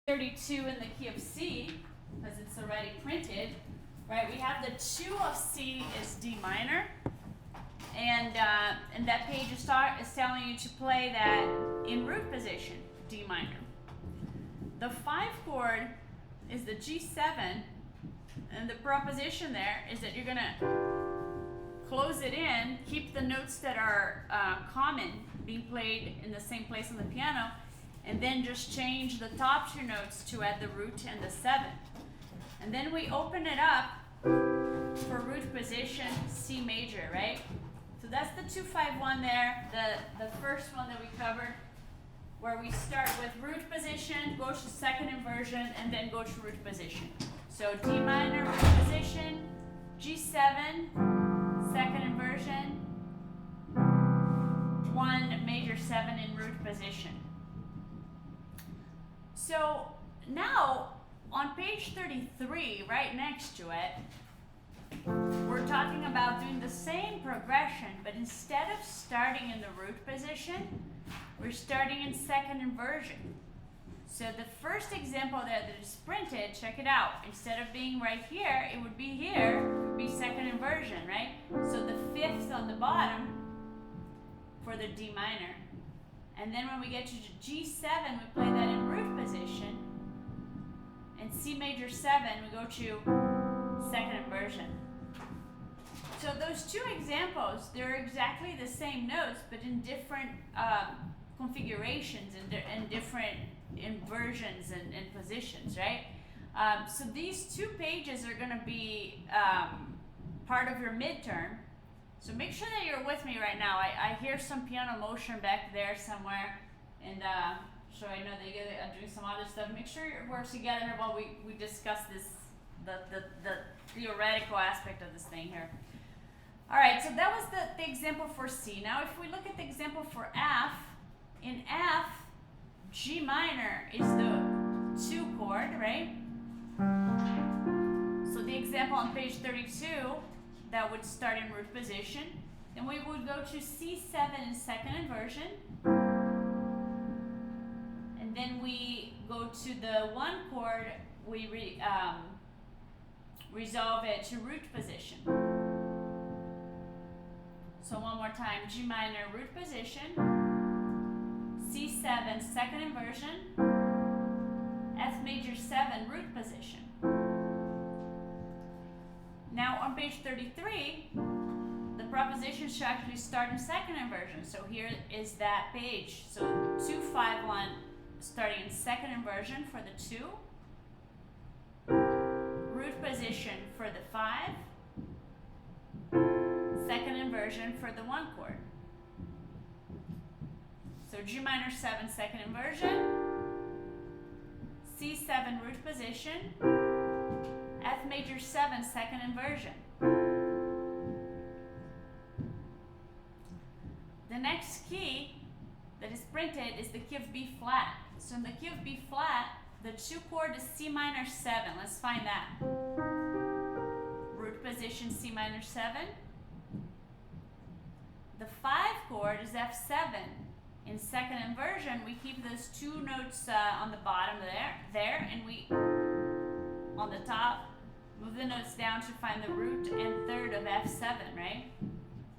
32 in the key of C, because it's already printed, right? We have the 2 of C is D minor, and that page is telling you to play that in root position, D minor. The 5 chord is the G7, and the proposition there is that you're going to close it in, keep the notes that are common being played in the same place on the piano, and then just change the top 2 notes to add the root and the 7. And then we open it up for root position C major, right? So that's the 2-5-1 there, the first one that we covered, where we start with root position, go to second inversion, and then go to root position. So D minor, root position, G7, second inversion, 1 major 7 in root position. So now on page 33, right next to it, we're talking about doing the same progression, but instead of starting in the root position, we're starting in second inversion. So the first example that is printed, check it out. Instead of being right here, it would be here, it would be second inversion, right? So the 5th on the bottom for the D minor. And then when we get to G7, we play that in root position. And C major 7, we go to second inversion. So those 2 examples, they're exactly the same notes, but in different configurations and different inversions and positions, right? So these 2 pages are going to be part of your midterm. So make sure that you're with me right now. I hear some piano motion back there somewhere, and so I know that you guys are doing some other stuff. Make sure we're together while we discuss this, the theoretical aspect of this thing here. All right, so that was the example for C. Now if we look at the example for F, in F, G minor is the 2 chord, right? So the example on page 32, that would start in root position. Then we would go to C7 in second inversion. And then we go to the 1 chord, we resolve it to root position. So one more time, G minor, root position, C7, second inversion, F major 7, root position. Now on page 33, the proposition should actually start in second inversion. So here is that page. So 2-5-1 starting in second inversion for the 2, root position for the 5, second inversion for the 1 chord. So G minor 7, second inversion, C7, root position, F major 7, second inversion. The next key that is printed is the key of B flat. So in the key of B flat, the 2 chord is C minor 7. Let's find that. Root position C minor 7. The 5 chord is F7. In second inversion, we keep those 2 notes on the bottom there, and we, on the top, move the notes down to find the root and third of F7, right?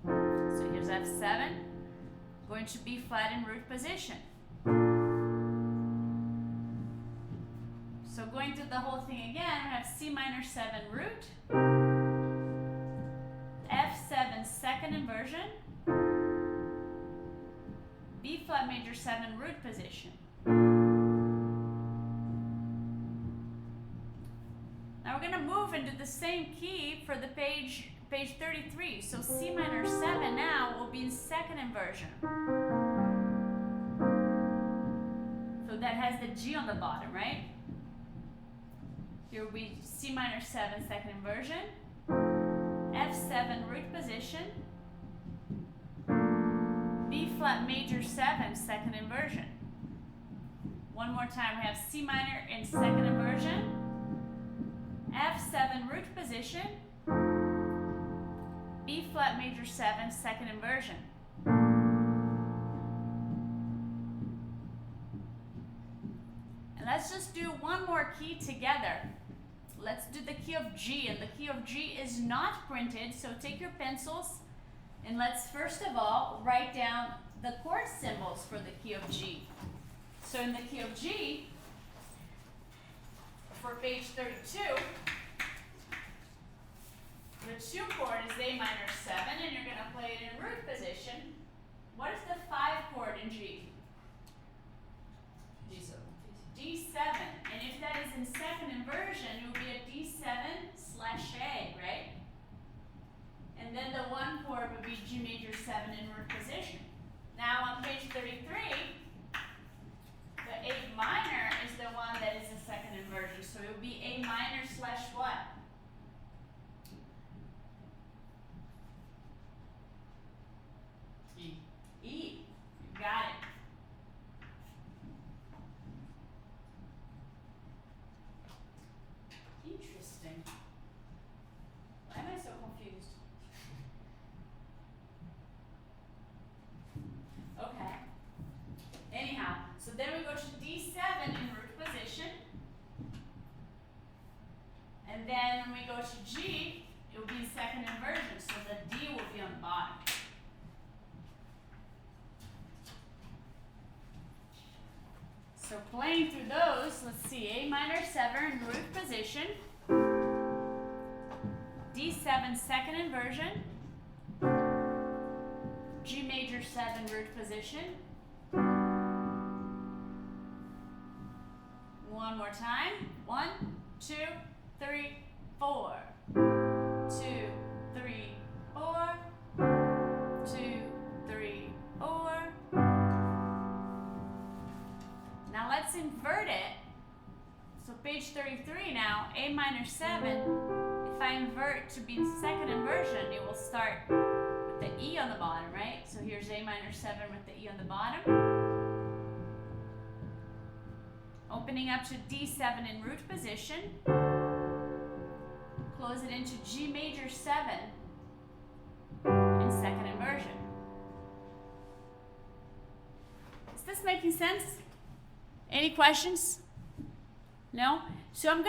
So here's F7, going to B flat in root position. So going through the whole thing again, we have C minor 7 root, F7 second inversion, B flat major 7 root position. Now we're going to move into the same key for the page 33. So C minor 7 now will be in second inversion. So that has the G on the bottom, right? Here will be C minor 7 second inversion, F7 root position, B flat major 7 second inversion. One more time, we have C minor in second inversion, F7 root position, B flat major 7 second inversion. And Let's just do one more key together. Let's do the key of G, and the key of G is not printed, so take your pencils and let's first of all write down the chord symbols for the key of G. So in the key of G, for page 32, the 2 chord is A minor 7, and you're going to play it in root position. What is the 5 chord in G? D7. D7. And if that is in second inversion, it will be a D7/A, right? And then the 1 chord would be G major 7 in root position. Now on page 33, the 8 minor is the one that is in second inversion. So it would be A minor/what? E. E. You got it. Interesting. Why am I so confused? Okay. Anyhow, so then we go to D7 in root position. And then when we go to G, it will be second inversion, so the D will be on the bottom. So playing through those, let's see, A minor 7 in root position, D7 second inversion, G major 7 root position. One more time. 1, 2, 3, 4. 2, 3, 4. 2, 3, 4. Now let's invert it. So page 33 now, A minor 7. If I invert to be second inversion, it will start with the E on the bottom, right? So here's A minor 7 with the E on the bottom. Opening up to D7 in root position. Close it into G major 7 in second inversion. Is this making sense? Any questions? No? So I'm going to